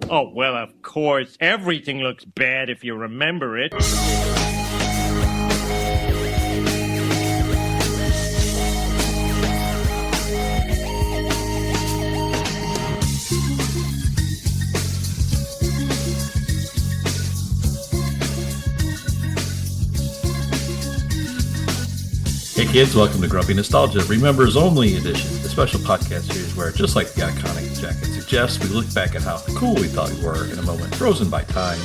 Oh, well, of course. Everything looks bad if you remember it. Hey kids, welcome to Grumpy Nostalgia, ReMembers Only Edition, the special podcast series where, just like the iconic jacket suggests, we look back at how cool we thought we were in a moment frozen by time,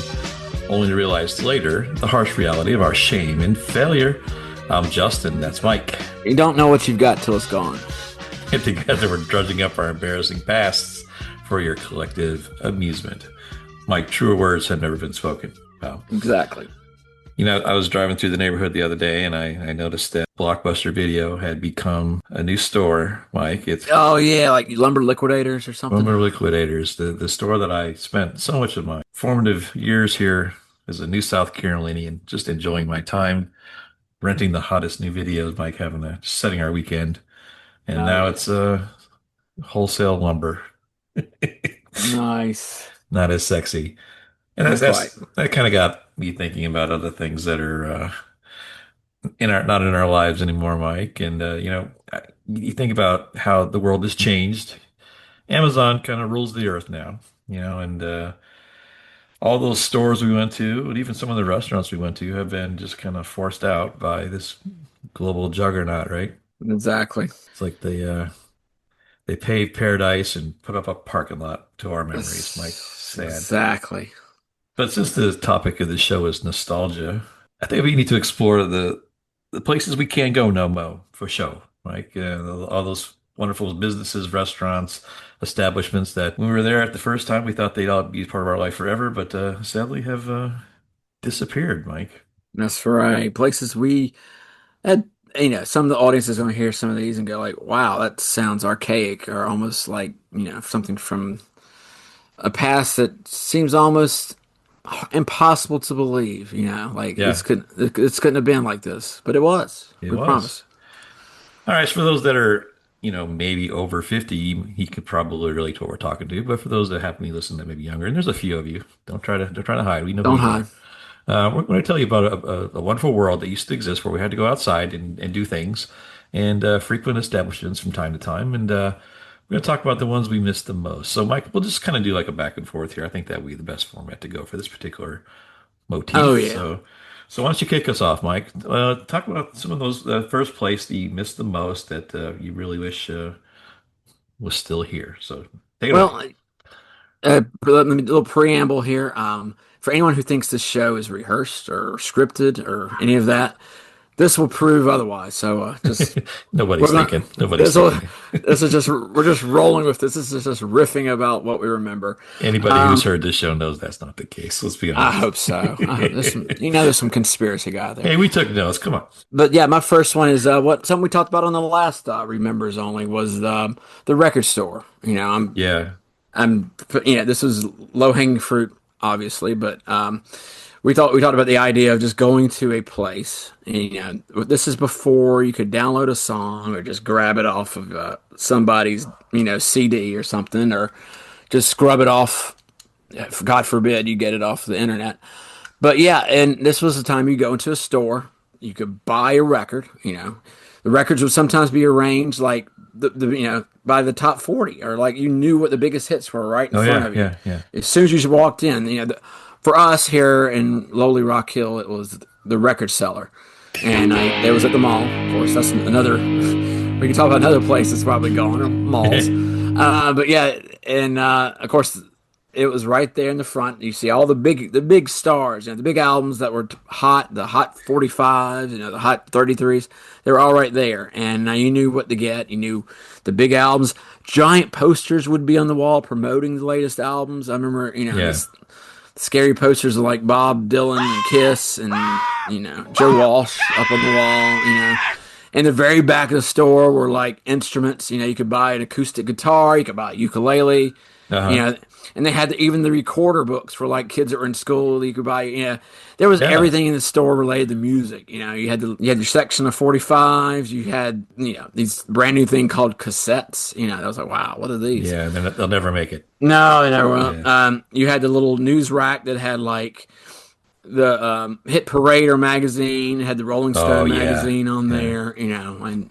only to realize later the harsh reality of our shame and failure. I'm Justin, that's Mike. You don't know what you've got till it's gone. And together we're drudging up our embarrassing pasts for your collective amusement. Mike, truer words have never been spoken. Wow. Exactly. You know, I was driving through the neighborhood the other day, and I noticed that Blockbuster Video had become a new store, Mike. It's like Lumber Liquidators or something. Lumber Liquidators, the store that I spent so much of my formative years here as a new South Carolinian, just enjoying my time, renting the hottest new videos, Mike, just setting our weekend. And now it's wholesale lumber. Nice. Not as sexy. And that kind of got me thinking about other things that are not in our lives anymore, Mike. And you think about how the world has changed. Amazon kind of rules the earth now, and all those stores we went to, and even some of the restaurants we went to, have been just kind of forced out by this global juggernaut, right? Exactly. It's like they paved paradise and put up a parking lot to our memories, Mike. Sad. Exactly. But since the topic of the show is nostalgia, I think we need to explore the places we can't go no mo for show. Like all those wonderful businesses, restaurants, establishments that when we were there at the first time, we thought they'd all be part of our life forever, but sadly have disappeared, Mike. That's right. Places we had, some of the audience is going to hear some of these and go like, wow, that sounds archaic, or almost like, something from a past that seems almost impossible to believe, This couldn't have been like this, but it was. We promise. All right, so for those that are maybe over 50, he could probably relate to what we're talking to. But for those that happen to be listening that may be younger, and there's a few of you, don't try to hide. We know. Don't hide. We're going to tell you about a wonderful world that used to exist where we had to go outside and do things, and frequent establishments from time to time, and we're going to talk about the ones we missed the most. So, Mike, we'll just kind of do like a back and forth here. I think that would be the best format to go for this particular motif. Oh, yeah. So why don't you kick us off, Mike? Talk about some of those first place that you missed the most that you really wish was still here. So take it away. Let me a little preamble here. For anyone who thinks this show is rehearsed or scripted or any of that, this will prove otherwise. So just Nobody's thinking. We're just rolling with this. This is just riffing about what we remember. Anybody who's heard this show knows that's not the case. Let's be honest. I hope so. There's some conspiracy guy there. Hey, we took notes. Come on. But yeah, my first one is something we talked about on the last ReMembers Only was the record store. This was low hanging fruit, obviously, but we talked about the idea of just going to a place. And, this is before you could download a song or just grab it off of somebody's CD or something, or just scrub it off. God forbid you get it off the internet. But yeah, and this was the time you go into a store. You could buy a record. The records would sometimes be arranged like by the top 40, or like you knew what the biggest hits were right in front of you. Yeah. As soon as you walked in, for us here in lowly Rock Hill, it was the record seller, and it was at the mall. Of course, that's another. We can talk about another place that's probably gone, or malls. But yeah, and of course, it was right there in the front. You see all the big stars, the big albums that were hot, the hot 45s, the hot 33s. They were all right there, and you knew what to get. You knew the big albums. Giant posters would be on the wall promoting the latest albums. I remember, this scary posters of like Bob Dylan and Kiss and Joe Walsh up on the wall, In the very back of the store were like instruments. You could buy an acoustic guitar, you could buy a ukulele, you Uh-huh. know, and they had even the recorder books for like kids that were in school. You could buy, there was Yeah. everything in the store related to music. You had your section of 45s. You had these brand new thing called cassettes. I was like, wow, what are these? Yeah. They'll never make it. No, they never will. Yeah. You had the little news rack that had like the Hit Parader magazine, had the Rolling Oh, Stone yeah. magazine on Yeah. there, and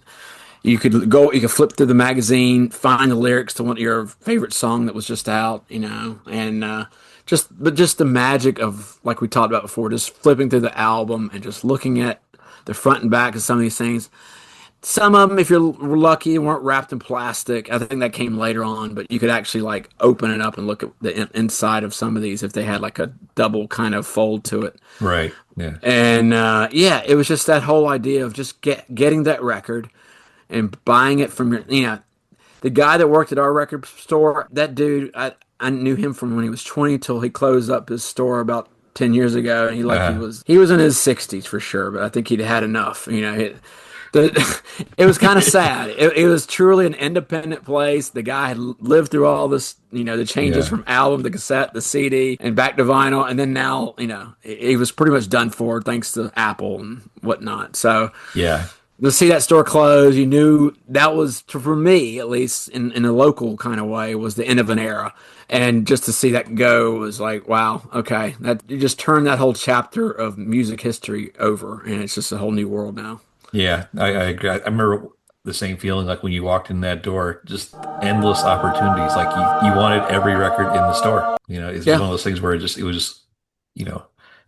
you could flip through the magazine, find the lyrics to your favorite song that was just out, and just the magic of, like we talked about before, just flipping through the album and just looking at the front and back of some of these things. Some of them, if you're lucky, weren't wrapped in plastic. I think that came later on, but you could actually like open it up and look at the inside of some of these if they had like a double kind of fold to it. Right. Yeah. And yeah, it was just that whole idea of just getting that record and buying it from the guy that worked at our record store. That dude, I knew him from when he was 20 till he closed up his store about 10 years ago. And Uh, he was in his 60s for sure, but I think he'd had enough. It was kind of sad. It was truly an independent place. The guy had lived through all this, the changes yeah. from album to cassette to CD and back to vinyl, and then now, he was pretty much done for thanks to Apple and whatnot. So Yeah. to see that store close, you knew that was, for me at least, in a local kind of way, was the end of an era. And just to see that go was like, wow, okay, that you just turned that whole chapter of music history over, and it's just a whole new world now. Yeah. I agree. I remember the same feeling like when you walked in that door, just endless opportunities. Like you wanted every record in the store. It's one Yeah. of those things where it was just, it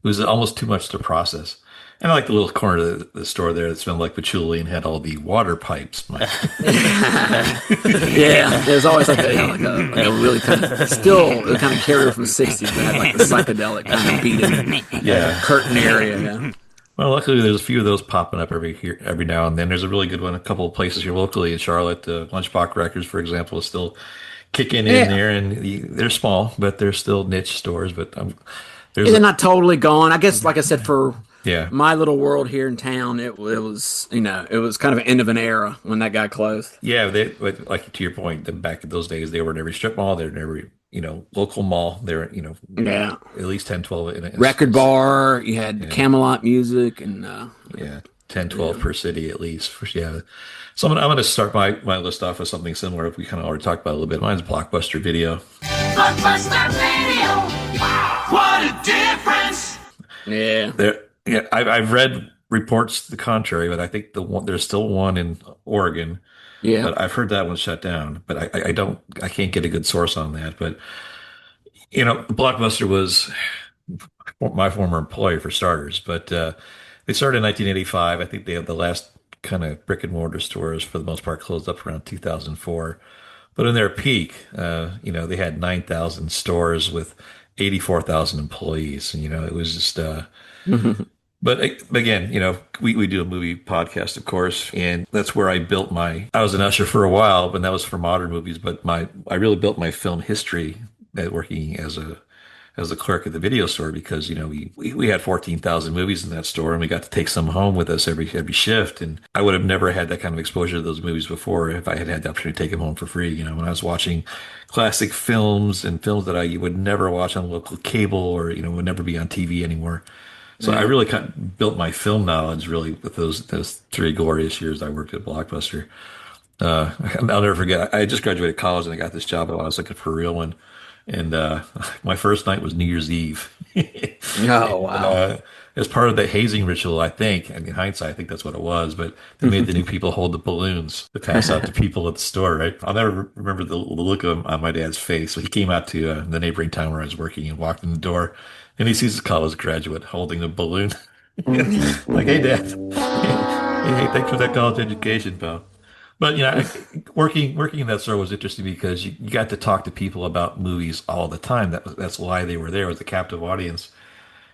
was almost too much to process. And I like the little corner of the store there that smelled like patchouli and had all the water pipes. Yeah, there's always like a really kind of still a kind of carrier from the '60s that had like the psychedelic kind of beat in it. Yeah. Curtain area. Yeah, Well, luckily there's a few of those popping up every now and then. There's a really good one, a couple of places here locally in Charlotte. Lunchbox Records, for example, is still kicking in yeah. there, and they're small, but they're still niche stores. But Yeah, there's they're a not totally gone. I guess, like I said, for yeah, my little world here in town, it was it was kind of an end of an era when that guy closed. yeah. Like to your point, back in those days, they were in every strip mall. They're in every local mall. They're Yeah, at least 10, 12 record bar. You had yeah, Camelot music, and yeah, 10, yeah, 12 per city at least. Yeah. So I'm gonna start my list off with something similar. If we kind of already talked about it a little bit. Mine's Blockbuster Video. Blockbuster Video. Wow, what a difference! yeah. There, yeah, I've read reports to the contrary, but I think there's still one in Oregon, Yeah. but I've heard that one shut down. But I can't get a good source on that. But Blockbuster was my former employer for starters, but they started in 1985. I think they have the last kind of brick and mortar stores for the most part closed up around 2004. But in their peak, they had 9,000 stores with 84,000 employees. And, it was just, but again, we do a movie podcast, of course, and that's where I was an usher for a while, but that was for modern movies. But I really built my film history at working as a clerk at the video store because we had 14,000 movies in that store and we got to take some home with us every shift, and I would have never had that kind of exposure to those movies before if I had had the opportunity to take them home for free. When I was watching classic films and films that I would never watch on local cable or would never be on TV anymore. So I really kind of built my film knowledge really with those 3 glorious years I worked at Blockbuster. I'll never forget. I just graduated college and I got this job, but I was looking for a real one. And my first night was New Year's Eve. Oh wow. As part of the hazing ritual, I think, and in hindsight, I think that's what it was, but they made the new people hold the balloons to pass out to people at the store, right? I'll never remember the look on my dad's face. So he came out to the neighboring town where I was working and walked in the door, and he sees a college graduate holding a balloon. Like, hey, Dad. Hey, thanks for that college education, pal. But working in that store was interesting because you got to talk to people about movies all the time. That's why they were there, was a captive audience.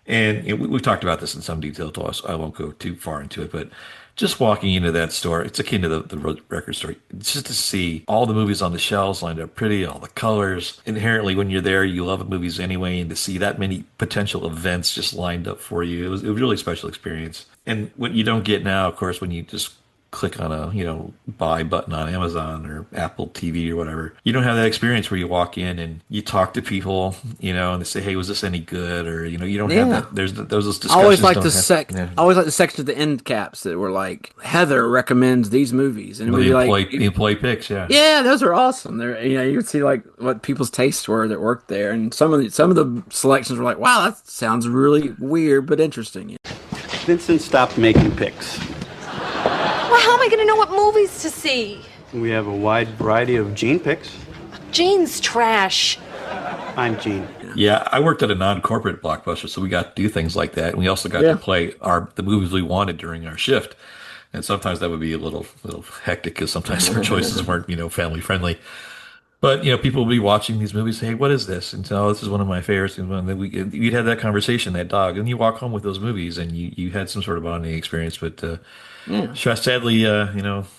And we've talked about this in some detail, so I won't go too far into it. But just walking into that store, it's akin to the record store. Just to see all the movies on the shelves lined up pretty, all the colors. Inherently, when you're there, you love movies anyway, and to see that many potential events just lined up for you, it was a really special experience. And what you don't get now, of course, when you just click on a, buy button on Amazon or Apple TV or whatever. You don't have that experience where you walk in and you talk to people, and they say, "Hey, was this any good?" Or, you don't have that. There's those discussions. I always like I always like the section of the end caps that were like, Heather recommends these movies, and the employee picks, yeah, those are awesome. They're, you could see like what people's tastes were that worked there, and some of the selections were like, wow, that sounds really weird but interesting. Vincent stopped making picks. Well, how am I going to know what movies to see? We have a wide variety of Gene picks. Gene's trash. I'm Gene. Yeah, I worked at a non-corporate Blockbuster, so we got to do things like that. And we also got to play the movies we wanted during our shift. And sometimes that would be a little hectic because sometimes our choices weren't, family friendly. But, people would be watching these movies, say, "Hey, what is this?" And so, this is one of my favorites. And then we'd have that conversation, that dog. And you walk home with those movies and you had some sort of bonding experience. But sadly,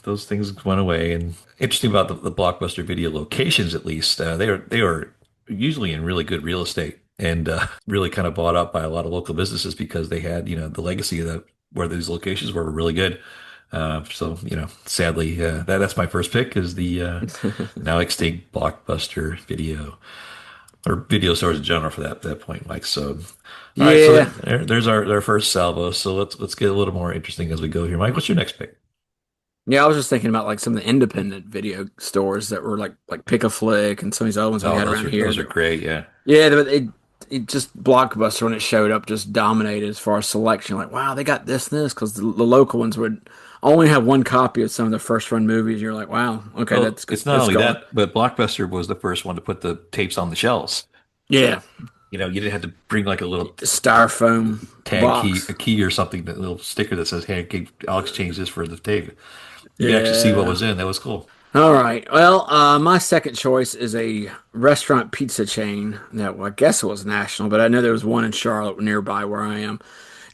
those things went away. And interesting about the Blockbuster video locations, at least, they are usually in really good real estate and really kind of bought up by a lot of local businesses because they had, the legacy of where these locations were really good. Sadly, that's my first pick is the now extinct Blockbuster video or video stores in general for that point, Mike. So, all right, so there's our first salvo. So let's get a little more interesting as we go here, Mike. What's your next pick? Yeah, I was just thinking about like some of the independent video stores that were like Pick a Flick and some of these other ones we had around here. Those are great, yeah. Yeah, but it just Blockbuster when it showed up just dominated as far as selection. Like, wow, they got this and this because the local ones would only have one copy of some of the first run movies. You're like, wow, okay, well, that's good. It's not only that, but Blockbuster was the first one to put the tapes on the shelves. Yeah. You didn't have to bring like a little styrofoam tag box. a key or something, a little sticker that says, "Hey, I'll exchange this for the tape." You actually see what was in. That was cool. All right. Well, my second choice is a restaurant pizza chain that I guess it was national, but I know there was one in Charlotte nearby where I am,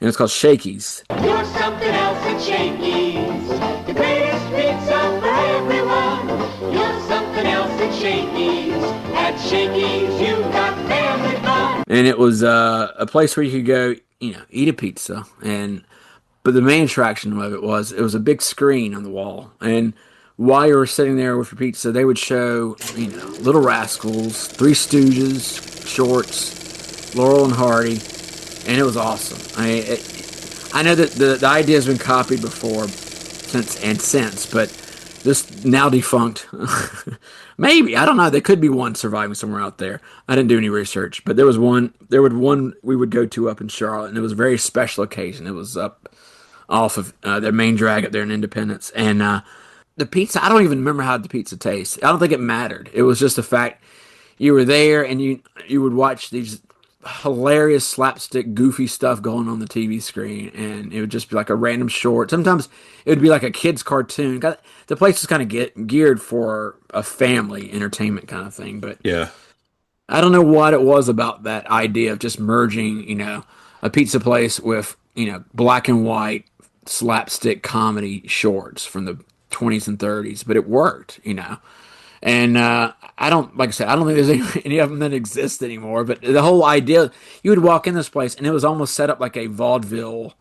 and it's called Shakey's. You're something else at Shakey's. The greatest pizza for everyone. You're something else at Shakey's. At Shakey's, you got family fun. And it was a place where you could go, eat a pizza, but the main attraction of it was a big screen on the wall, and while you were sitting there with your pizza, they would show, Little Rascals, Three Stooges, Shorts, Laurel and Hardy, and it was awesome. I know that the idea has been copied before, since, but this now defunct. Maybe, I don't know. There could be one surviving somewhere out there. I didn't do any research, but there was one. There was one we would go to up in Charlotte, and it was a very special occasion. It was up off of their main drag up there in Independence, and the pizza, I don't even remember how the pizza tastes. I don't think it mattered. It was just the fact you were there and you would watch these hilarious slapstick goofy stuff going on the TV screen, and it would just be like a random short. Sometimes it would be like a kid's cartoon. The place was kind of geared for a family entertainment kind of thing, but yeah, I don't know what it was about that idea of just merging, a pizza place with, black and white slapstick comedy shorts from the 20s and 30s, but it worked, and I don't think there's any of them that exist anymore, but the whole idea, you would walk in this place and it was almost set up like a vaudeville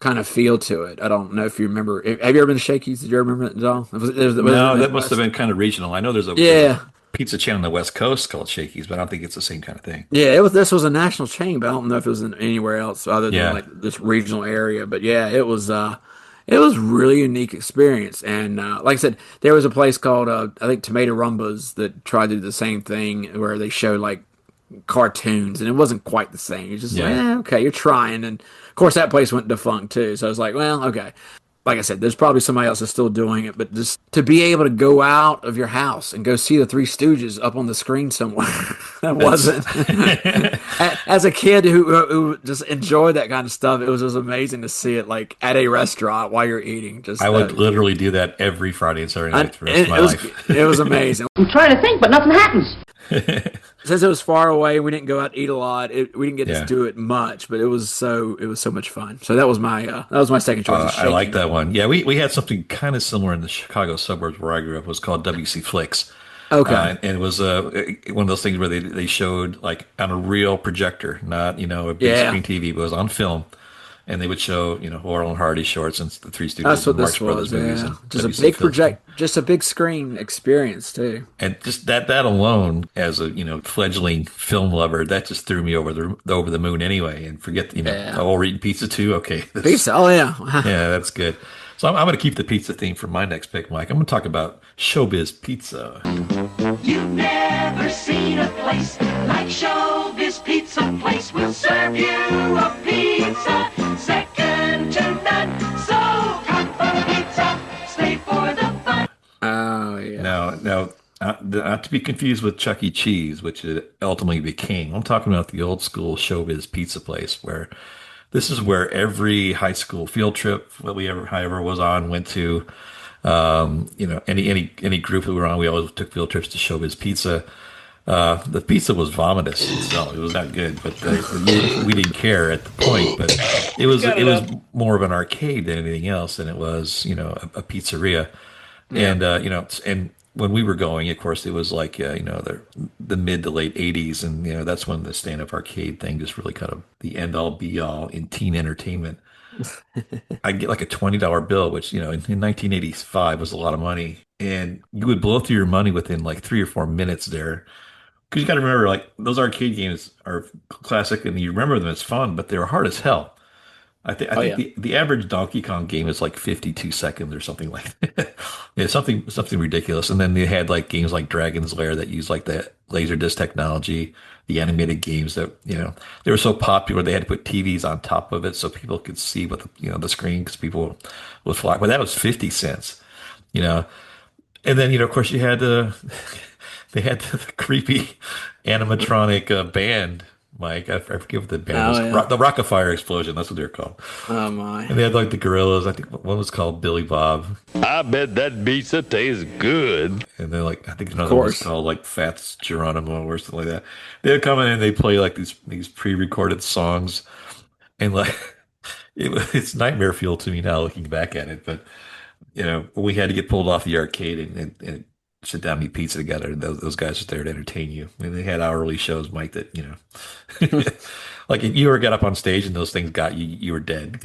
kind of feel to it. I don't know if you remember. Have you ever been to Shakey's? Did you ever remember it at all? No, that must have been kind of regional. I know there's a pizza chain on the West Coast called Shakey's, but I don't think it's the same kind of thing. Yeah, this was a national chain, but I don't know if it was anywhere else other than like this regional area. But yeah, it was really unique experience. And like I said, there was a place called I think Tomato Rumbas that tried to do the same thing where they showed like cartoons, and it wasn't quite the same. It's just okay, you're trying. And of course that place went defunct too. So I was like, well, okay. Like I said, there's probably somebody else that's still doing it, but just to be able to go out of your house and go see the Three Stooges up on the screen somewhere, that wasn't. As a kid who just enjoyed that kind of stuff, it was just amazing to see it like at a restaurant while you're eating. I would literally do that every Friday and Saturday night for the rest of my life. It was amazing. I'm trying to think, but nothing happens. Since it was far away, we didn't go out to eat a lot. We didn't get to do it much, but it was so much fun. So that was my second choice. I like that one. Yeah, we had something kind of similar in the Chicago suburbs where I grew up. It was called WC Flicks. Okay, and it was one of those things where they showed like on a real projector, not a big screen TV, but it was on film. and they would show, Laurel and Hardy shorts and the Three That's Stooges what and this Marx Brothers was. movies, Yeah, and just a WC big Fields. just a big screen experience too. And just that alone, as a fledgling film lover, that just threw me over the moon anyway. And forget, Yeah, oh, we're eating pizza too. Okay, pizza. Oh yeah, yeah, that's good. So I'm going to keep the pizza theme for my next pick, Mike. I'm going to talk about Showbiz Pizza. You've never seen a place like Showbiz Pizza Place. Will serve you a pizza second to none. So come for pizza, stay for the fun. oh yeah. Now, not to be confused with Chuck E. Cheese, which it ultimately became. I'm talking about the old school Showbiz Pizza Place, where this is where every high school field trip that I ever was on went to. Any group that we were on, we always took field trips to Showbiz Pizza. The pizza was vomitous itself. It was not good, but we didn't care at the point. But it was more of an arcade than anything else, than it was a pizzeria. And and when we were going, of course, it was like the mid to late '80s, and that's when the stand-up arcade thing just really kind of the end-all be-all in teen entertainment. I'd get like a $20 bill, which in 1985 was a lot of money, and you would blow through your money within like 3 or 4 minutes there. Because you got to remember, like, those arcade games are classic, and you remember them as fun, but they're hard as hell. I think the average Donkey Kong game is like 52 seconds or something like that. Yeah, something ridiculous. And then they had like games like Dragon's Lair that used like the laser disc technology, the animated games that they were so popular they had to put TVs on top of it so people could see what the screen, because people would flock. But that was 50 cents, you know. And then of course you had they had the creepy animatronic band. Mike, I forget what the band was. Yeah. The Rockafire Explosion, that's what they're called. Oh my! And they had like the Gorillas. I think one was called Billy Bob. I bet that pizza tastes good. And then like I think another one was called like Fats Geronimo or something like that. They'd come in and they play like these pre-recorded songs, and like it's nightmare fuel to me now looking back at it. But we had to get pulled off the arcade and sit down and eat pizza together. Those guys were there to entertain you. I mean, they had hourly shows, Mike, that, like if you ever got up on stage and those things got you, you were dead.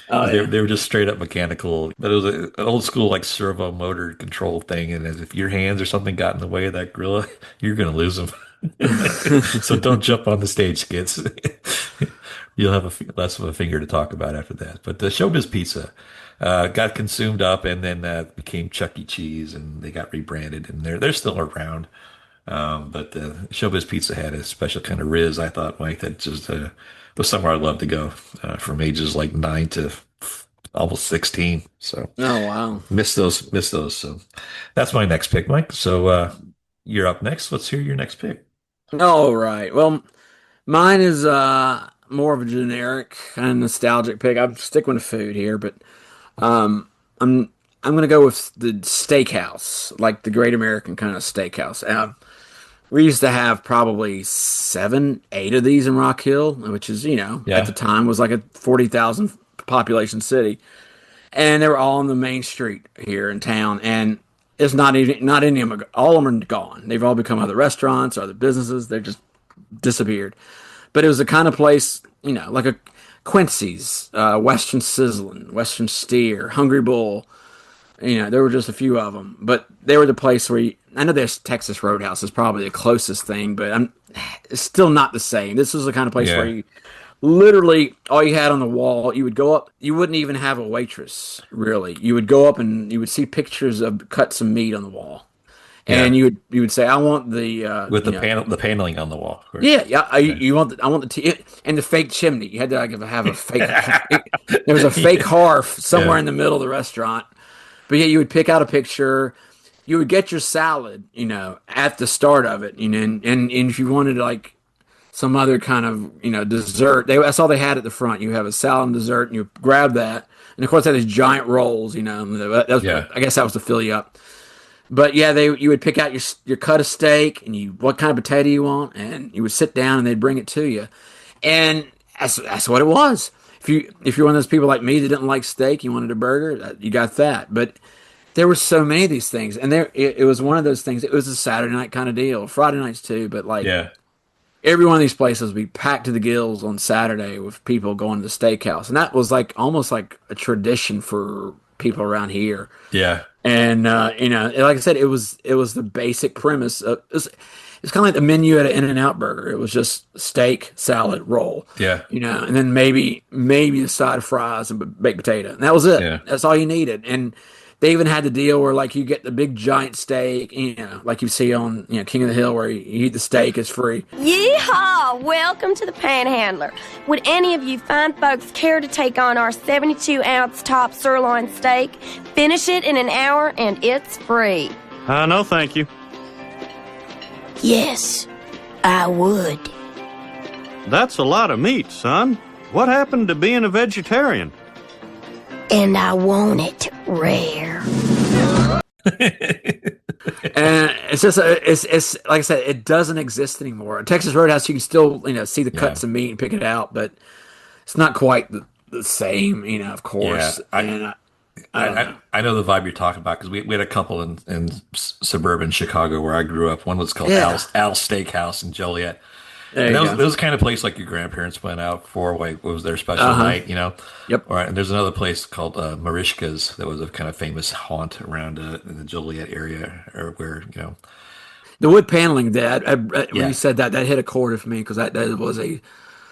They were just straight up mechanical. But it was an old school, like servo motor control thing. And as if your hands or something got in the way of that gorilla, you're going to lose them. So don't jump on the stage, kids. You'll have less of a finger to talk about after that. But the Showbiz Pizza got consumed up, and then became Chuck E. Cheese, and they got rebranded, and they're still around. But Showbiz Pizza had a special kind of riz, I thought, Mike, that just was somewhere I'd love to go from ages like 9 to almost 16. So oh wow, miss those. So that's my next pick, Mike. So you're up next. Let's hear your next pick. All right. Well, mine is more of a generic kind of nostalgic pick. I'm sticking with food here, but I'm gonna go with the steakhouse, like the Great American kind of steakhouse. We used to have probably 7, 8 of these in Rock Hill, which is at the time was like a 40,000 population city, and they were all on the main street here in town. And it's not any of them. All of them are gone. They've all become other restaurants, other businesses. They've just disappeared. But it was the kind of place, like a Quincy's, Western Sizzlin', Western Steer, Hungry Bull. There were just a few of them, but they were the place where I know there's Texas Roadhouse is probably the closest thing, but it's still not the same. This was the kind of place where you literally all you had on the wall. You would go up. You wouldn't even have a waitress, really. You would go up and you would see pictures of cuts of meat on the wall. And you would say, I want the with the paneling on the wall. Of course. You want I want the and the fake chimney. You had to have a fake. There was a fake hearth somewhere in the middle of the restaurant. But you would pick out a picture. You would get your salad, at the start of it, and if you wanted like some other kind of dessert, that's all they had at the front. You have a salad and dessert, and you grab that, and of course they had these giant rolls. I guess that was to fill you up. But you would pick out your cut of steak and what kind of potato you want, and you would sit down and they'd bring it to you, and that's what it was. If you're one of those people like me that didn't like steak, you wanted a burger, you got that. But there were so many of these things, and it was one of those things. It was a Saturday night kind of deal, Friday nights too. But every one of these places would be packed to the gills on Saturday with people going to the steakhouse, and that was like almost like a tradition for people around here. Yeah. And like I said, it was the basic premise. It's kind of like the menu at an In-N-Out burger. It was just steak, salad, roll. Yeah. And then maybe a side of fries and baked potato, and that was it. Yeah. That's all you needed. And they even had the deal where like you get the big giant steak, like you see on King of the Hill, where you eat the steak, it's free. Yeehaw! Welcome to the Panhandler. Would any of you fine folks care to take on our 72-ounce top sirloin steak? Finish it in an hour and it's free. No, thank you. Yes, I would. That's a lot of meat, son. What happened to being a vegetarian? And I want it rare. And it's just it's like I said, it doesn't exist anymore. At Texas Roadhouse, you can still see the cuts of meat and pick it out, but it's not quite the same, of course. Yeah, I know the vibe you're talking about, because we had a couple in suburban Chicago where I grew up. One was called Al's Steakhouse in Joliet. And that was the kind of place like your grandparents went out for, like, what was their special night, Yep. All right, and there's another place called Marishka's that was a kind of famous haunt around in the Joliet area, or where, the wood paneling. When you said that hit a chord with me, because that was a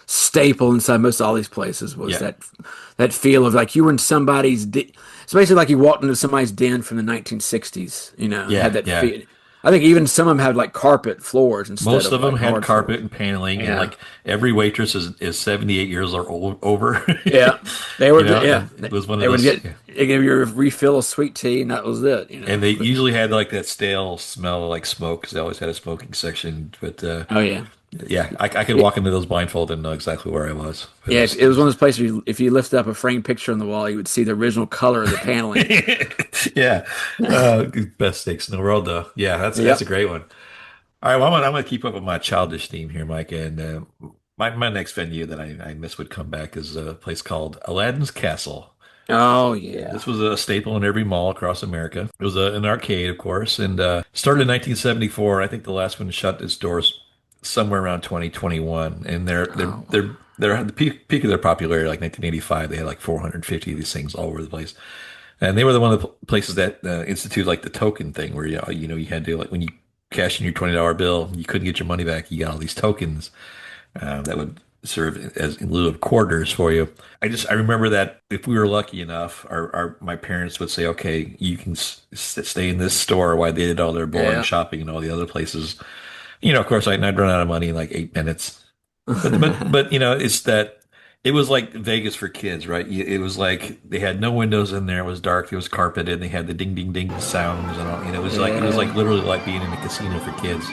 staple inside most all these places. Was that feel of like you were in somebody's. It's basically like you walked into somebody's den from the 1960s. Had that feel. I think even some of them had like carpet floors instead. Most of them like had carpet and paneling, and like every waitress is 78 years or over. Yeah, they were. It was one of those. They gave you a refill of sweet tea, and that was it. And they usually had like that stale smell of like smoke, because they always had a smoking section. But I could walk into those blindfolded and know exactly where I was. But it was one of those places where if you lift up a framed picture on the wall, you would see the original color of the paneling. Best steaks in the world, though. Yeah, that's a great one. All right, well, I'm going to keep up with my childish theme here, Mike. And my next venue that I miss would come back is a place called Aladdin's Castle. Oh, yeah. This was a staple in every mall across America. It was an arcade, of course, and started in 1974. I think the last one shut its doors somewhere around 2021. And they're at the peak of their popularity, like 1985. They had like 450 of these things all over the place. And they were one of the places that instituted like the token thing, where you had to, like, when you cash in your $20 bill, you couldn't get your money back. You got all these tokens that would serve as in lieu of quarters for you. I remember that if we were lucky enough, my parents would say, okay, you can stay in this store while they did all their boring shopping and all the other places. Of course, I'd run out of money in like 8 minutes. But it's that. It was like Vegas for kids, right? It was like they had no windows in there. It was dark. It was carpeted. They had the ding, ding, ding sounds, and all. It was like literally like being in a casino for kids.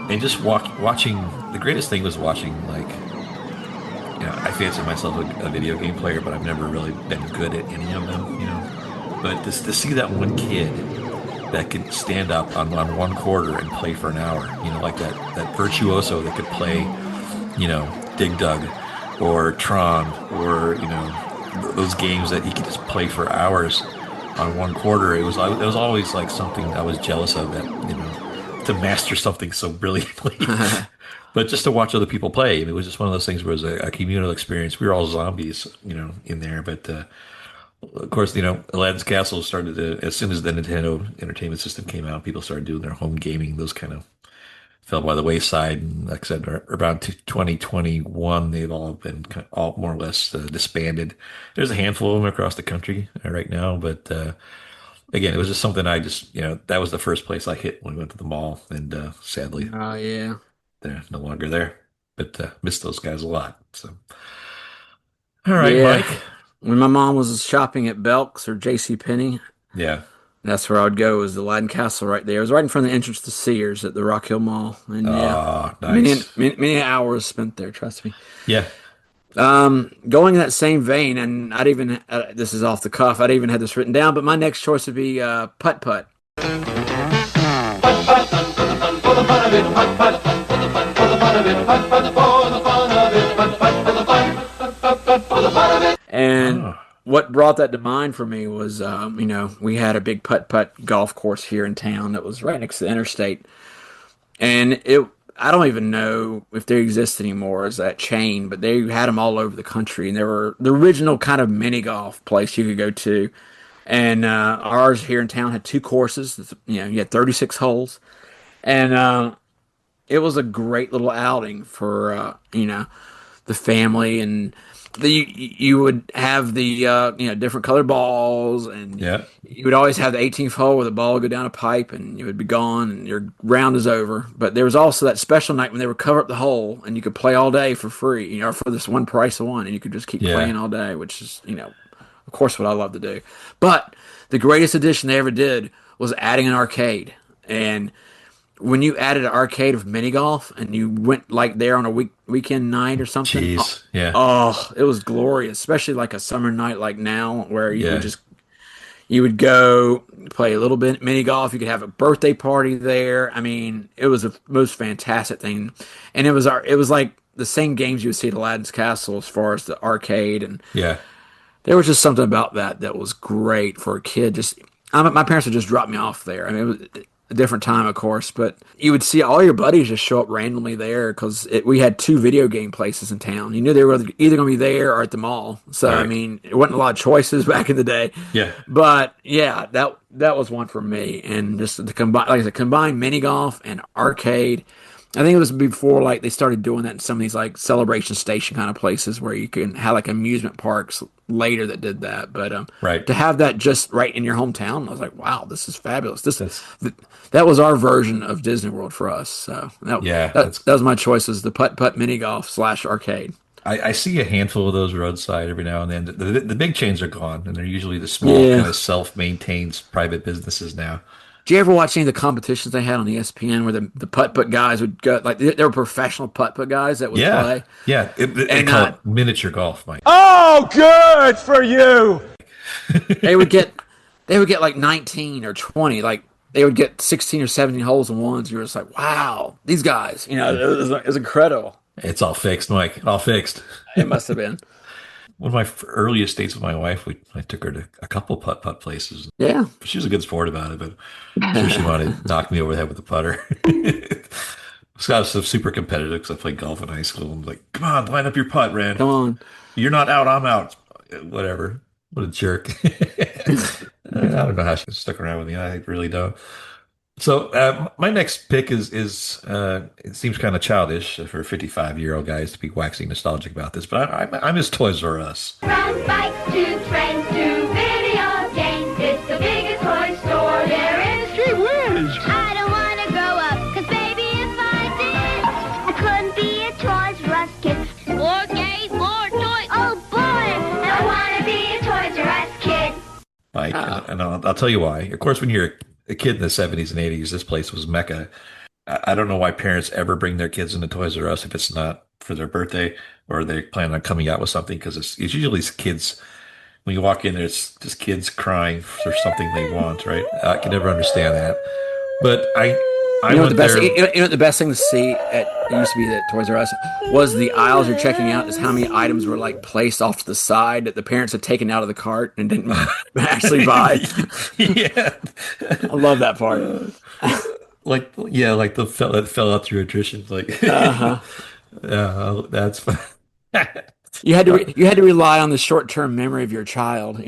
And just watching. The greatest thing was watching, like, I fancy myself a video game player, but I've never really been good at any of them. But to see that one kid that could stand up on one quarter and play for an hour, like that virtuoso that could play, Dig Dug, or Tron, or those games that he could just play for hours on one quarter. It was always like something I was jealous of, that to master something so brilliantly. But just to watch other people play, it was just one of those things where it was a communal experience. We were all zombies, in there. But of course, Aladdin's Castle started as soon as the Nintendo Entertainment System came out. People started doing their home gaming. Those kind of fell by the wayside, and like I said, around 2021, they've all been all more or less disbanded. There's a handful of them across the country right now, but again, it was just something that was the first place I hit when we went to the mall, and sadly, they're no longer there. But miss those guys a lot. So, all right, Mike. When my mom was shopping at Belk's or J.C. Penney, that's where I would go, was the Aladdin Castle right there. It was right in front of the entrance to Sears at the Rock Hill Mall. And nice. Many hours spent there, trust me. Yeah. Going in that same vein, and I'd even, this is off the cuff, I'd even had this written down, but my next choice would be putt. Putt, putt, for the fun of it, putt, putt, for the fun of it, putt, putt, for the fun of it, putt, putt, for the fun, for the fun of it. And what brought that to mind for me was, we had a big putt golf course here in town that was right next to the interstate, and I don't even know if they exist anymore as that chain, but they had them all over the country, and they were the original kind of mini golf place you could go to. And ours here in town had two courses. You had 36 holes, and it was a great little outing for the family. And you would have the different colored balls, and Yeah. you would always have the 18th hole where the ball would go down a pipe and you would be gone and your round is over. But there was also that special night when they would cover up the hole and you could play all day for free, for this one price of one, and you could just keep playing all day, which is of course what I love to do. But the greatest addition they ever did was adding an arcade. And when you added an arcade of mini golf and you went like there on a weekend night or something, Jeez. Yeah. oh, it was glorious, especially like a summer night like now where you would go play a little bit mini golf. You could have a birthday party there. I mean, it was the most fantastic thing, and it was like the same games you would see at Aladdin's Castle as far as the arcade, and Yeah. there was just something about that was great for a kid. My parents would just drop me off there. I mean, it was a different time, of course, but you would see all your buddies just show up randomly there because we had two video game places in town. You knew they were either going to be there or at the mall. So, Right. I mean, it wasn't a lot of choices back in the day. Yeah. But, yeah, that was one for me. And just to combine, like I said, combine mini golf and arcade. I think it was before like they started doing that in some of these like celebration station kind of places where you can have like amusement parks later that did that. But Right. to have that just right in your hometown, I was like, wow, this is fabulous. That was our version of Disney World for us. So that was my choices: the putt mini golf / arcade. I see a handful of those roadside every now and then. The big chains are gone, and they're usually the small kind of self-maintained private businesses now. Did you ever watch any of the competitions they had on ESPN where the putt guys would go, like they were professional putt guys that would play? Yeah. They call it miniature golf, Mike. Oh, good for you. They would get like 19 or 20, like they would get 16 or 17 holes in ones. You're just like, wow, these guys, it was incredible. It's all fixed, Mike. All fixed. It must have been. One of my earliest dates with my wife, I took her to a couple putt places. Yeah. She was a good sport about it, but I'm sure she wanted to knock me over the head with the putter. I was super competitive because I played golf in high school. I'm like, come on, line up your putt, Rand. Come on. You're not out, I'm out. Whatever. What a jerk. I don't know how she stuck around with me. I really don't. So my next pick is it seems kind of childish for 55-year-old guys to be waxing nostalgic about this, but I miss Toys R Us. From bikes to trains to video games, it's the biggest toy store there is. Gee whiz. I don't want to grow up, 'cause baby, if I did, I couldn't be a Toys R Us kid. More games, more toys. Oh boy, I want to be a Toys R Us kid. Mike, and I'll tell you why. Of course, when you're a kid in the 70s and 80s, this place was Mecca. I don't know why parents ever bring their kids into Toys R Us if it's not for their birthday or they plan on coming out with something, because it's usually kids. When you walk in there, it's just kids crying for something they want, right? I can never understand that. But I went there. You know what the best thing to see it used to be at Toys R Us was the aisles you're checking out is how many items were like placed off to the side that the parents had taken out of the cart and didn't actually buy. Yeah. I love that part. like the fell out through attrition. Like, that's fun. You had to rely on the short-term memory of your child,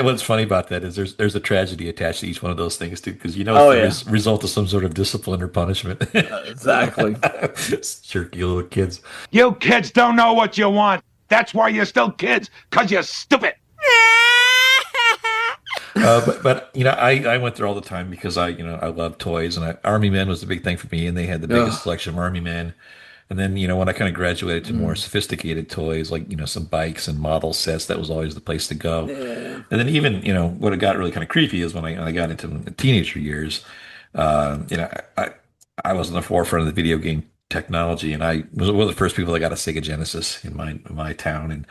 What's funny about that is there's a tragedy attached to each one of those things too, because it's the result of some sort of discipline or punishment. Exactly. Jerky little kids. You kids don't know what you want. That's why you're still kids, 'cause you're stupid. But I went there all the time because I love toys, and Army Men was the big thing for me, and they had the biggest selection of Army Men. And then, when I kind of graduated to more sophisticated toys, like, some bikes and model sets, that was always the place to go. Yeah. And then even, what it got really kind of creepy is when I got into the teenager years, I was on the forefront of the video game technology, and I was one of the first people that got a Sega Genesis in my town. And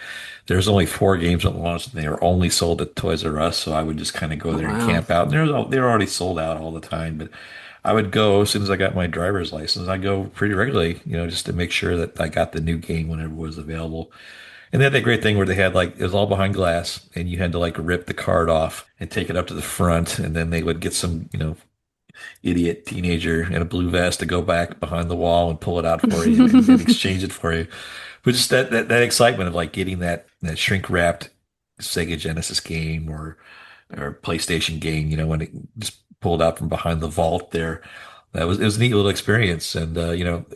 there's only 4 games at launch, and they were only sold at Toys R Us. So I would just kind of go there and camp out. And they were already sold out all the time, but I would go as soon as I got my driver's license. I'd go pretty regularly, just to make sure that I got the new game whenever it was available. And they had that great thing where they had it was all behind glass, and you had to rip the card off and take it up to the front, and then they would get some, idiot teenager in a blue vest to go back behind the wall and pull it out for you and exchange it for you. But just that excitement of like getting that shrink wrapped Sega Genesis game or PlayStation game, when it just pulled out from behind the vault there. It was a neat little experience. And of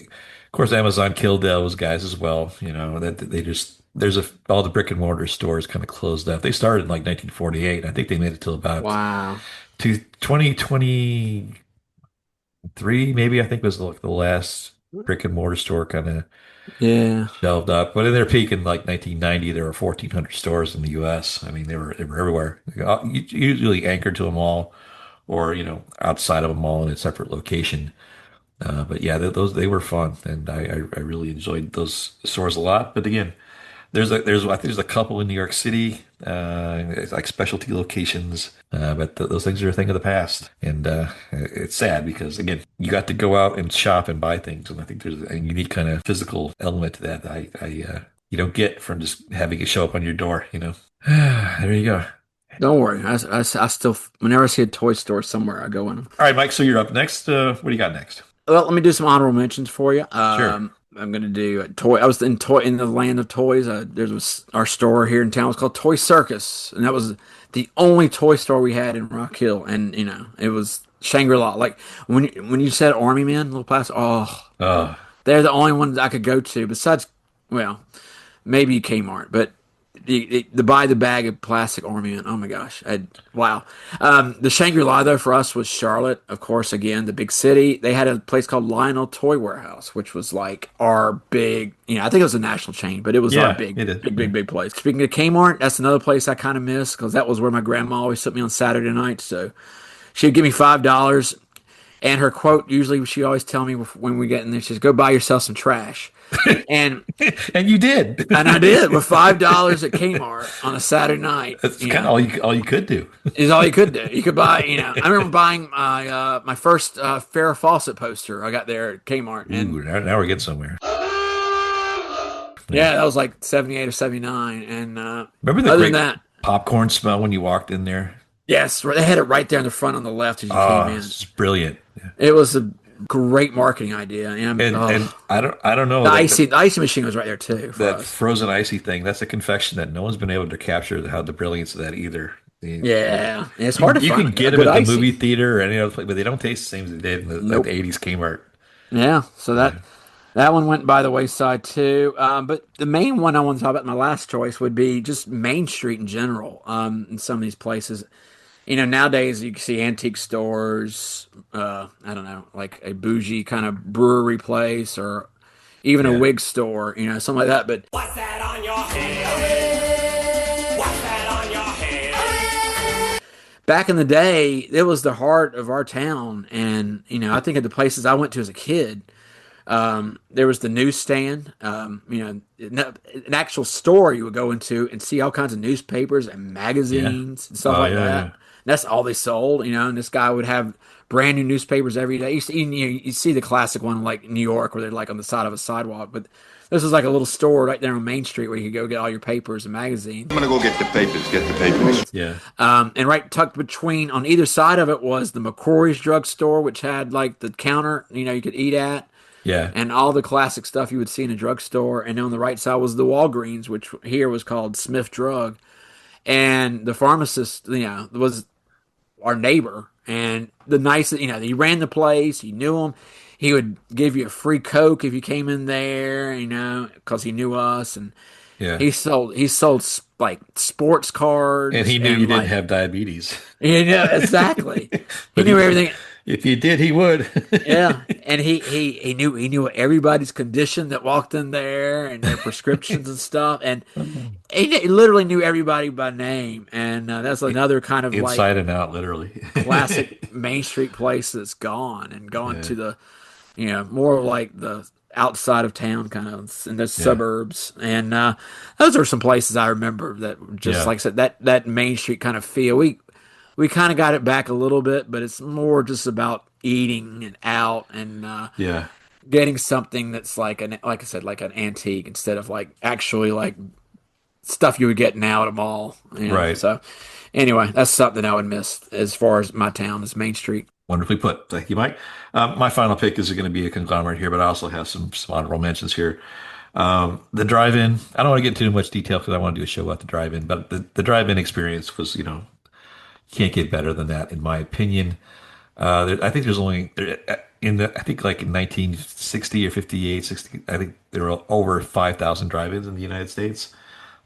course Amazon killed those guys as well. That they just all the brick and mortar stores kind of closed up. They started in like 1948. I think they made it till about Wow. to 2023, maybe I think was the last brick and mortar store kind of Yeah. shelved up. But in their peak in like 1990, there were 1,400 stores in the U.S. I mean, they were everywhere. Usually anchored to a mall, or outside of a mall in a separate location. But yeah, they were fun, and I really enjoyed those stores a lot. But again, I think there's a couple in New York City, it's like specialty locations, but those things are a thing of the past, and it's sad because again, you got to go out and shop and buy things, and I think there's a unique kind of physical element to that you don't get from just having it show up on your door. There you go. Don't worry. I still, whenever I see a toy store somewhere, I go in them. All right, Mike. So you're up next. What do you got next? Well, let me do some honorable mentions for you. Sure. I'm going to do a toy. I was in the land of toys. There was our store here in town was called Toy Circus, and that was the only toy store we had in Rock Hill. And it was Shangri-La. Like when you said Army Men, Little Plastic, they're the only ones I could go to. Besides, well, maybe Kmart, but the buy the bag of plastic Army Men. Oh my gosh! Wow. The Shangri-La though for us was Charlotte, of course. Again, the big city. They had a place called Lionel Toy Warehouse, which was like our big. I think it was a national chain, but it was our big place. Speaking of Kmart, that's another place I kind of miss because that was where my grandma always took me on Saturday nights. So she'd give me $5, and her quote usually she always tell me when we get in there, she says, "Go buy yourself some trash." And you did, and I did with $5 at Kmart on a Saturday night. That's kind of all you could do. Is all you could do. You could buy. I remember buying my first Farrah Fawcett poster. I got there at Kmart. And ooh, now we're getting somewhere. Yeah, that was like 78 or 79. And remember the other great than that, popcorn smell when you walked in there? Yes, they had it right there in the front on the left as you came in. It's brilliant. Yeah. It was a great marketing idea. And I don't know. The icy machine was right there too. That frozen icy thing, that's a confection that no one's been able to capture the brilliance of that either. Yeah, it's hard to find. You can get them at the movie theater or any other place, but they don't taste the same as they did in the 80s Kmart. Yeah, so that one went by the wayside too. But the main one I want to talk about, my last choice, would be just Main Street in general. In some of these places, nowadays you can see antique stores. I don't know, like a bougie kind of brewery place, or even a wig store. Something like that. But what's that on your head? What's that on your head? Back in the day, it was the heart of our town, and I think of the places I went to as a kid. There was the newsstand, an actual store you would go into and see all kinds of newspapers and magazines and stuff like that. Yeah. That's all they sold, and this guy would have brand new newspapers every day. You see the classic one like New York where they're like on the side of a sidewalk, but this was like a little store right there on Main Street where you could go get all your papers and magazines. I'm going to go get the papers. Yeah. And right tucked between, on either side of it was the McCrory's drugstore, which had like the counter, you could eat at. Yeah. And all the classic stuff you would see in a drugstore. And on the right side was the Walgreens, which here was called Smith Drug. And the pharmacist, was our neighbor. And the nicest, he ran the place. You knew him. He would give you a free Coke if you came in there, because he knew us. And he sold like sports cards. And he knew you didn't have diabetes. Exactly. He knew everything. If you did, he would. Yeah, and he knew everybody's condition that walked in there and their prescriptions and stuff, and he literally knew everybody by name. And that's another kind of inside and out, literally classic Main Street place that's gone to the, more like the outside of town, kind of in the suburbs. And those are some places I remember that just like I said, that Main Street kind of feel. We kind of got it back a little bit, but it's more just about eating and out and getting something that's like I said, like an antique instead of like actually like stuff you would get now at a mall. Right. So anyway, that's something I would miss as far as my town is Main Street. Wonderfully put. Thank you, Mike. My final pick is going to be a conglomerate here, but I also have some honorable mentions here. The drive-in. I don't want to get into too much detail because I want to do a show about the drive-in, but the drive-in experience was, can't get better than that, in my opinion. I think there's only I think like in 1960 or 58, 60, I think there were over 5,000 drive-ins in the United States.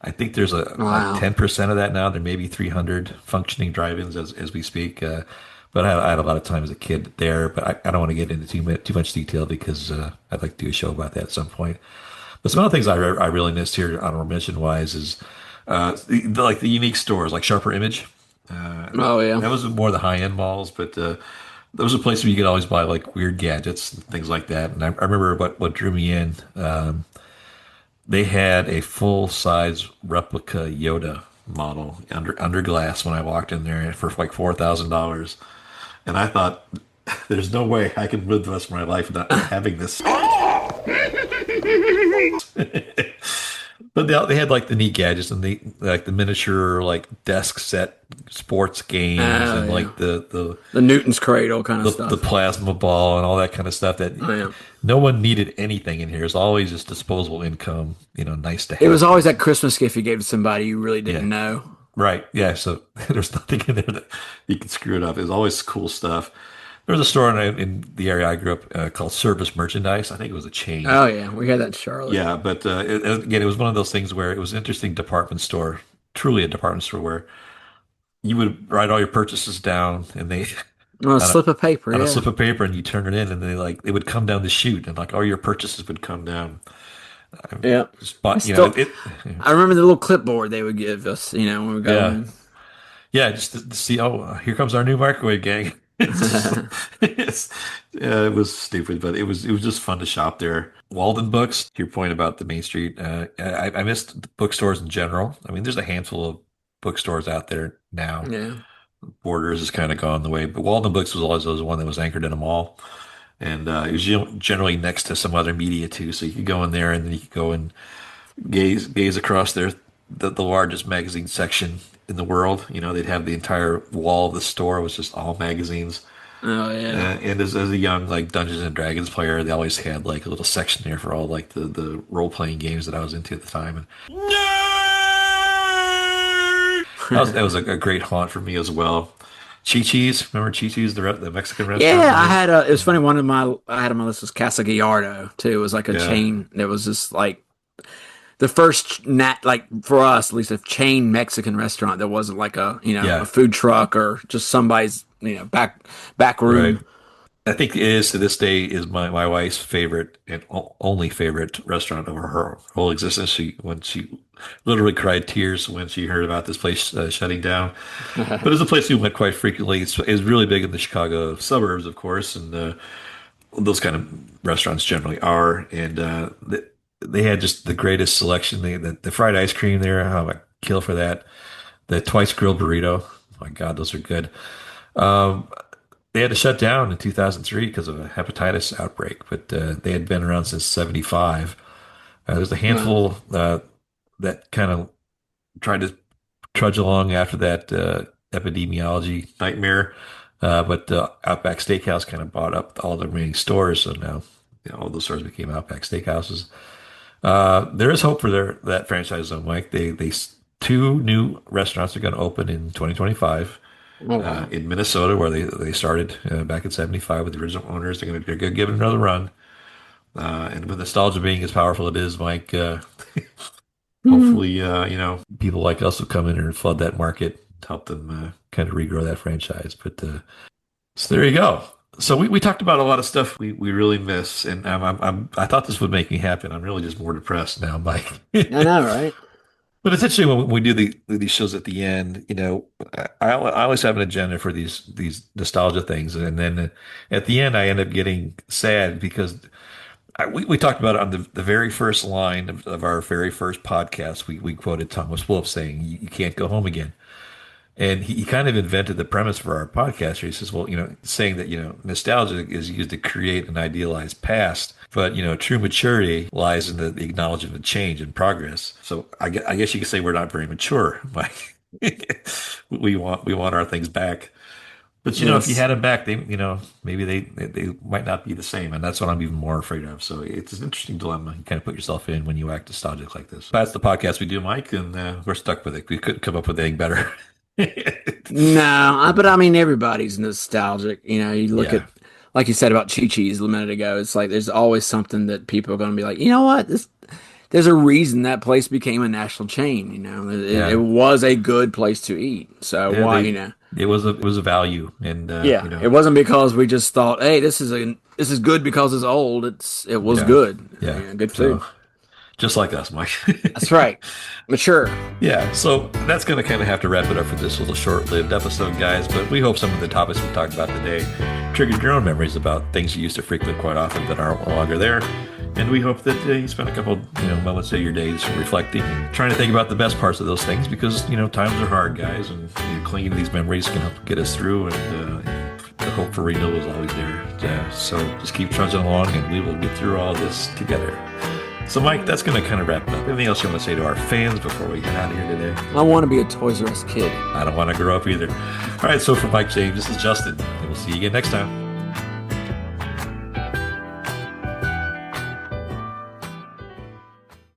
I think there's like 10% of that now. There may be 300 functioning drive-ins as we speak. But I had a lot of time as a kid there, but I don't want to get into too much detail because I'd like to do a show about that at some point. But some of the things I really missed here, honorable mention wise, is the unique stores like Sharper Image. That was more the high end malls, but those are places where you could always buy like weird gadgets and things like that. And I remember what drew me in. They had a full size replica Yoda model under glass when I walked in there for like $4,000, and I thought, there's no way I can live the rest of my life without having this. But they had like the neat gadgets and like the miniature like desk set sports games and like the Newton's cradle kind of stuff, the plasma ball and all that kind of stuff that no one needed anything in here. It's always just disposable income, nice to have. It was always that Christmas gift you gave to somebody you really didn't know. Right. Yeah. So there's nothing in there that you can screw it up. It was always cool stuff. There was a store in the area I grew up called Service Merchandise. I think it was a chain. Oh, yeah. We had that in Charlotte. Yeah, but again, it was one of those things where it was an interesting department store, truly a department store where you would write all your purchases down and they... On a slip of paper, on a slip of paper, and you turn it in and they would come down the chute and like all your purchases would come down. Yeah. I remember the little clipboard they would give us, when we go in. Yeah, just to see, here comes our new microwave gang. It was stupid, but it was just fun to shop there. Walden Books, to your point about the Main Street, I missed the bookstores in general. I mean, there's a handful of bookstores out there now. Yeah. Borders has kind of gone the way, but Walden Books was always the one that was anchored in a mall, and it was generally next to some other media too. So you could go in there, and then you could go and gaze across the largest magazine section in the world. They'd have the entire wall of the store was just all magazines. Oh yeah. And as a young like Dungeons and Dragons player, they always had like a little section there for all like the role playing games that I was into at the time. And that was a great haunt for me as well. Chi-Chi's, remember Chi-Chi's, the Mexican restaurant? Yeah, I had it was funny. I had on my list was Casa Gallardo too. It was like a chain that was just like the first for us at least a chain Mexican restaurant that wasn't like a food truck or just somebody's back room. Right. I think it is to this day is my wife's favorite and only favorite restaurant of her whole existence. When she literally cried tears when she heard about this place shutting down. But it's a place we went quite frequently. It's really big in the Chicago suburbs, of course, and those kind of restaurants generally are. And they had just the greatest selection. The fried ice cream there, how I kill for that. The twice grilled burrito, oh my God, those are good. They had to shut down in 2003 because of a hepatitis outbreak, but they had been around since 75. There's a handful that kind of tried to trudge along after that epidemiology nightmare, but Outback Steakhouse kind of bought up all the remaining stores, so now all those stores became Outback Steakhouses. There is hope for that franchise, though, Mike. They 2 new restaurants are going to open in 2025. In Minnesota, where they started back in 75 with the original owners. They're going to give it another run. And with nostalgia being as powerful it is, Mike, hopefully, people like us will come in and flood that market, help them kind of regrow that franchise. But so there you go. So we talked about a lot of stuff we really miss, and I thought this would make me happy. I'm really just more depressed now, Mike. I know, right? But essentially, when we do these shows at the end, I always have an agenda for these nostalgia things, and then at the end, I end up getting sad because we talked about it on the very first line of our very first podcast. We quoted Thomas Wolfe saying, "You can't go home again," And he kind of invented the premise for our podcast here. He says, well, saying that, nostalgia is used to create an idealized past, but, true maturity lies in the acknowledgement of change and progress. So I guess you could say we're not very mature, Mike. We want our things back. But, if you had them back, they, maybe they might not be the same. And that's what I'm even more afraid of. So it's an interesting dilemma you kind of put yourself in when you act nostalgic like this. That's the podcast we do, Mike, and we're stuck with it. We couldn't come up with anything better. No, but I mean, everybody's nostalgic. You look at, like you said about Chi-Chi's a minute ago, it's like there's always something that people are going to be like, you know what? There's a reason that place became a national chain. It was a good place to eat. So why, It was a value, and it wasn't because we just thought, hey, this is good because it's old. It was good. Yeah, good food. So, just like us, Mike. That's right. Mature. Yeah, so that's going to kind of have to wrap it up for this little short-lived episode, guys. But we hope some of the topics we talked about today triggered your own memories about things you used to frequent quite often that are no longer there. And we hope that you spent a couple, moments of your days reflecting and trying to think about the best parts of those things, because times are hard, guys, and clinging to these memories can help get us through. And the hope for renewal is always there. Yeah, so just keep trudging along, and we will get through all this together. So, Mike, that's going to kind of wrap it up. Anything else you want to say to our fans before we get out of here today? I want to be a Toys R Us kid. I don't want to grow up either. All right, so for Mike James, this is Justin, and we'll see you again next time.